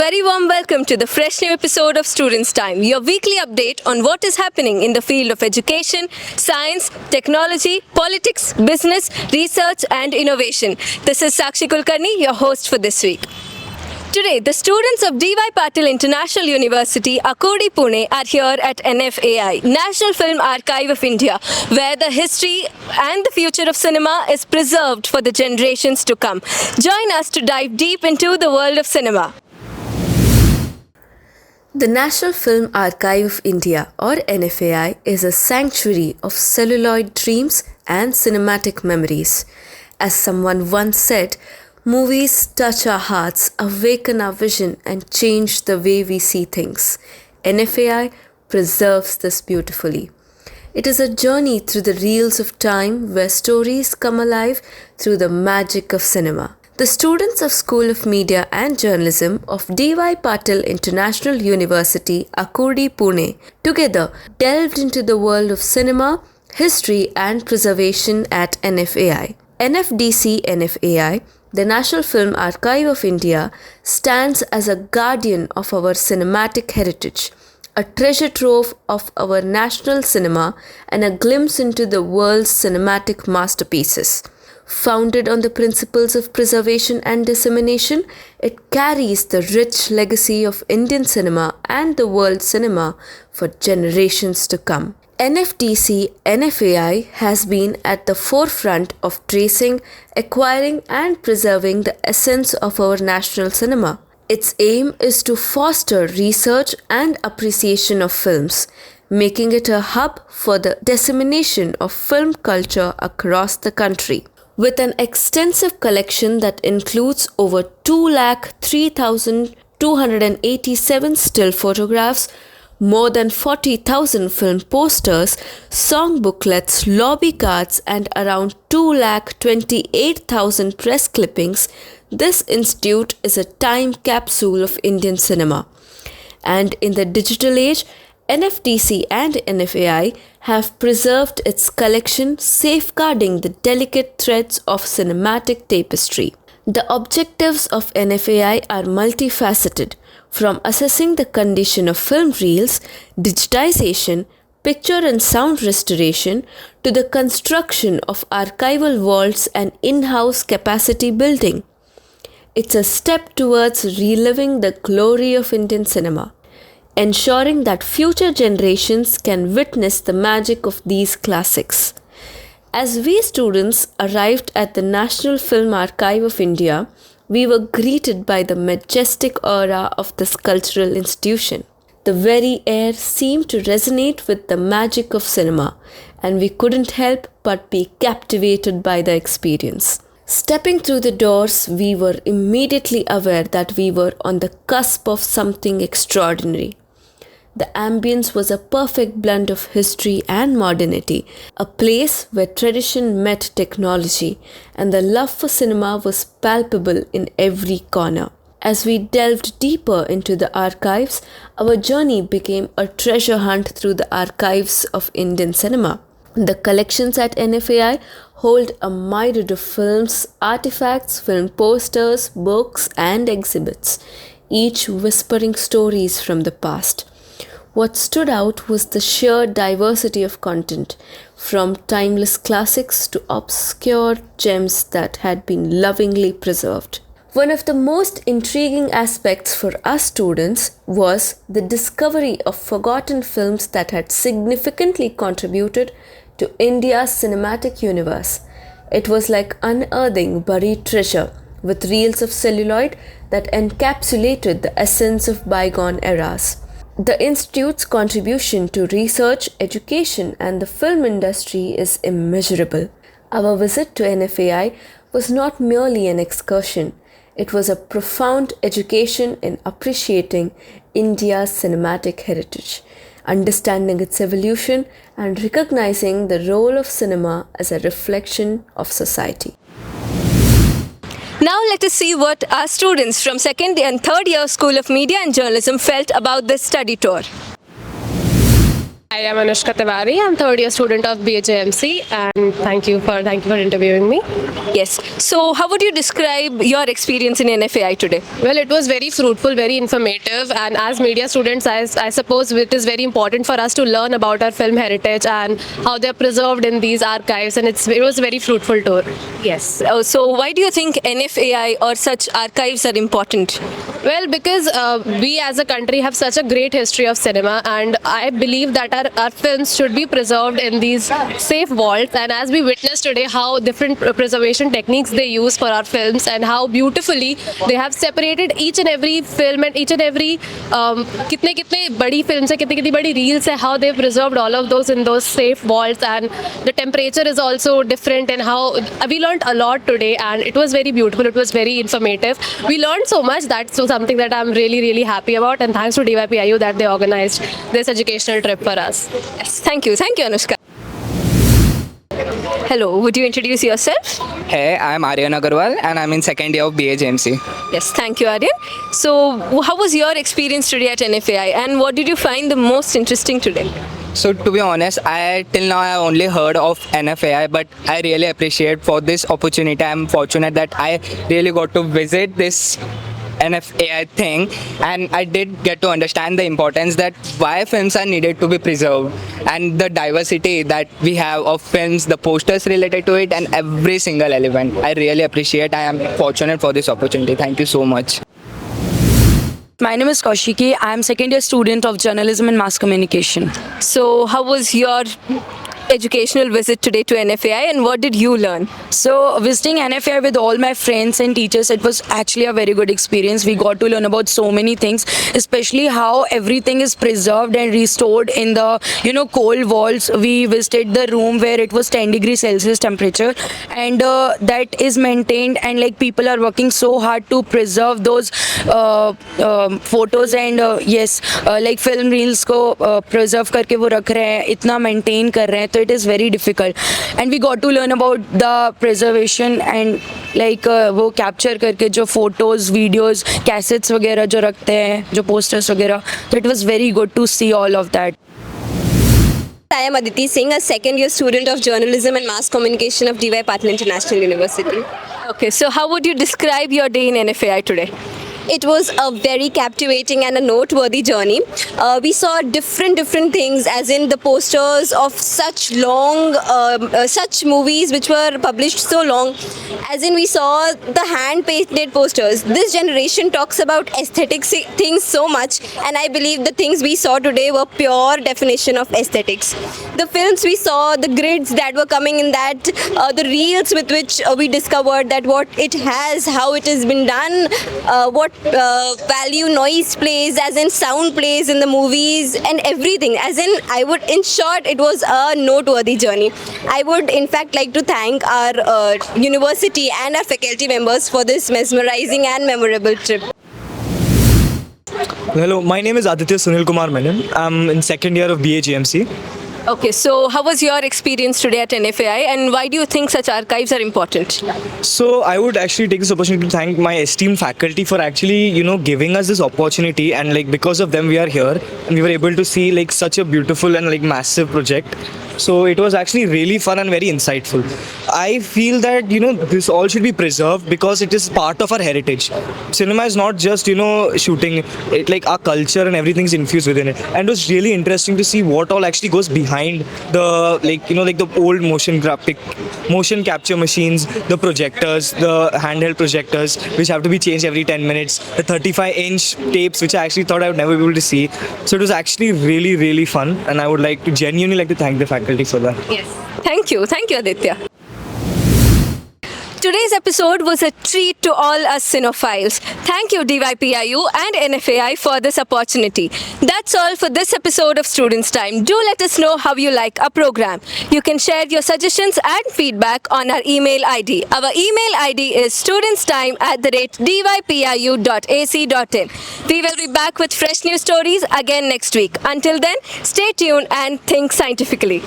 very warm welcome to the fresh new episode of Students' Time, your weekly update on what is happening in the field of education, science, technology, politics, business, research and innovation. This is Sakshi Kulkarni, your host for this week. Today, the students of Patil International University, Akurdi, Pune are here at NFAI, National Film Archive of India, where the history and the future of cinema is preserved for the generations to come. Join us to dive deep into the world of cinema. The National Film Archive of India, or NFAI, is a sanctuary of celluloid dreams and cinematic memories. As someone once said, movies touch our hearts, awaken our vision, and change the way we see things. NFAI preserves this beautifully. It is a journey through the reels of time where stories come alive through the magic of cinema. The students of School of Media and Journalism of DYPIU International University, Akurdi, Pune, together delved into the world of cinema, history, and preservation at NFAI. NFDC-NFAI, the National Film Archive of India, stands as a guardian of our cinematic heritage, a treasure trove of our national cinema, and a glimpse into the world's cinematic masterpieces. Founded on the principles of preservation and dissemination, it carries the rich legacy of Indian cinema and the world cinema for generations to come. NFDC-NFAI has been at the forefront of tracing, acquiring and preserving the essence of our national cinema. Its aim is to foster research and appreciation of films, making it a hub for the dissemination of film culture across the country. With an extensive collection that includes over 203,287 still photographs, more than 40,000 film posters, song booklets, lobby cards, and around 228,000 press clippings, this institute is a time capsule of Indian cinema. And in the digital age, NFDC and NFAI have preserved its collection, safeguarding the delicate threads of cinematic tapestry. The objectives of NFAI are multifaceted, from assessing the condition of film reels, digitization, picture and sound restoration, to the construction of archival vaults and in-house capacity building. It's a step towards reliving the glory of Indian cinema, ensuring that future generations can witness the magic of these classics. As we students arrived at the National Film Archive of India, we were greeted by the majestic aura of this cultural institution. The very air seemed to resonate with the magic of cinema, and we couldn't help but be captivated by the experience. Stepping through the doors, we were immediately aware that we were on the cusp of something extraordinary. The ambience was a perfect blend of history and modernity, a place where tradition met technology, and the love for cinema was palpable in every corner. As we delved deeper into the archives, our journey became a treasure hunt through the archives of Indian cinema. The collections at NFAI hold a myriad of films, artifacts, film posters, books, and exhibits, each whispering stories from the past. What stood out was the sheer diversity of content, from timeless classics to obscure gems that had been lovingly preserved. One of the most intriguing aspects for us students was the discovery of forgotten films that had significantly contributed to India's cinematic universe. It was like unearthing buried treasure, with reels of celluloid that encapsulated the essence of bygone eras. The Institute's contribution to research, education, and the film industry is immeasurable. Our visit to NFAI was not merely an excursion, it was a profound education in appreciating India's cinematic heritage, understanding its evolution, and recognizing the role of cinema as a reflection of society. Now let us see what our students from second and third year School of Media and Journalism felt about this study tour. I am Anushka Tiwari. I'm third year student of BHMC, and thank you for interviewing me. Yes. So, how would you describe your experience in NFAI today? Well, it was very fruitful, very informative, and as media students, I suppose it is very important for us to learn about our film heritage and how they are preserved in these archives, and it was a very fruitful tour. Yes. So, why do you think NFAI or such archives are important? Well, because we as a country have such a great history of cinema, and I believe that our films should be preserved in these safe vaults. And as we witnessed today, how different preservation techniques they use for our films, and how beautifully they have separated each and every film and each and every kitne badi films hai, kitne badi reels hai, how they've preserved all of those in those safe vaults. And the temperature is also different, and how we learned a lot today, and it was very beautiful, it was very informative. We learned so much. That's so something that I'm really happy about, and thanks to DYPIU that they organized this educational trip for us. Yes. Thank you, Anushka. Hello, would you introduce yourself? Hey, I'm Aryan Agarwal and I'm in second year of BHMC. Yes, thank you, Aryan. So, how was your experience today at NFAI, and what did you find the most interesting today? So to be honest, till now I only heard of NFAI, but I really appreciate for this opportunity. I'm fortunate that I really got to visit this NFAI thing, and I did get to understand the importance that why films are needed to be preserved, and the diversity that we have of films, the posters related to it, and every single element. I really appreciate. I am fortunate for this opportunity. Thank you so much. My name is Kaushiki. I am second year student of journalism and mass communication. So, how was your educational visit today to NFAI, and what did you learn? So visiting NFAI with all my friends and teachers, it was actually a very good experience. We got to learn about so many things, especially how everything is preserved and restored in the cold vaults. We visited the room where it was 10 degrees Celsius temperature, and that is maintained, and like people are working so hard to preserve those photos, and like film reels को preserve करके वो रख रहे हैं, इतना maintain कर रहे हैं, तो it is very difficult. And we got to learn about the preservation and like वो capture करके जो photos, videos, cassettes वगैरह जो रखते हैं, जो posters वगैरह, so it was very good to see all of that. I am Aditi Singh, a second year student of journalism and mass communication of DY Patil International University. Okay, so how would you describe your day in NFAI today? It was a very captivating and a noteworthy journey. We saw different things, as in the posters of such long, such movies which were published so long. As in we saw the hand-painted posters. This generation talks about aesthetic things so much, and I believe the things we saw today were pure definition of aesthetics. The films we saw, the grids that were coming in that, the reels with which we discovered that what it has, how it has been done, what value noise plays, as in sound plays in the movies, and everything. As in short, it was a noteworthy journey. I would in fact like to thank our university and our faculty members for this mesmerizing and memorable trip. Hello, my name is Aditya Sunil Kumar Menon. I'm in second year of BHMC. Okay, so how was your experience today at NFAI, and why do you think such archives are important? So I would actually take this opportunity to thank my esteemed faculty for actually, giving us this opportunity, and like because of them we are here and we were able to see like such a beautiful and like massive project. So it was actually really fun and very insightful. I feel that, this all should be preserved because it is part of our heritage. Cinema is not just, shooting, it like our culture and everything is infused within it. And it was really interesting to see what all actually goes behind the, the old motion capture machines, the projectors, the handheld projectors, which have to be changed every 10 minutes, the 35-inch tapes, which I actually thought I would never be able to see. So it was actually really fun, and I would genuinely like to thank the faculty for that. Yes. Thank you, Aditya. Today's episode was a treat to all us cinephiles. Thank you DYPIU and NFAI for this opportunity. That's all for this episode of Students' Time. Do let us know how you like our program. You can share your suggestions and feedback on our email ID. Our email ID is studentstime@dypiu.ac.in. We will be back with fresh news stories again next week. Until then, stay tuned and think scientifically.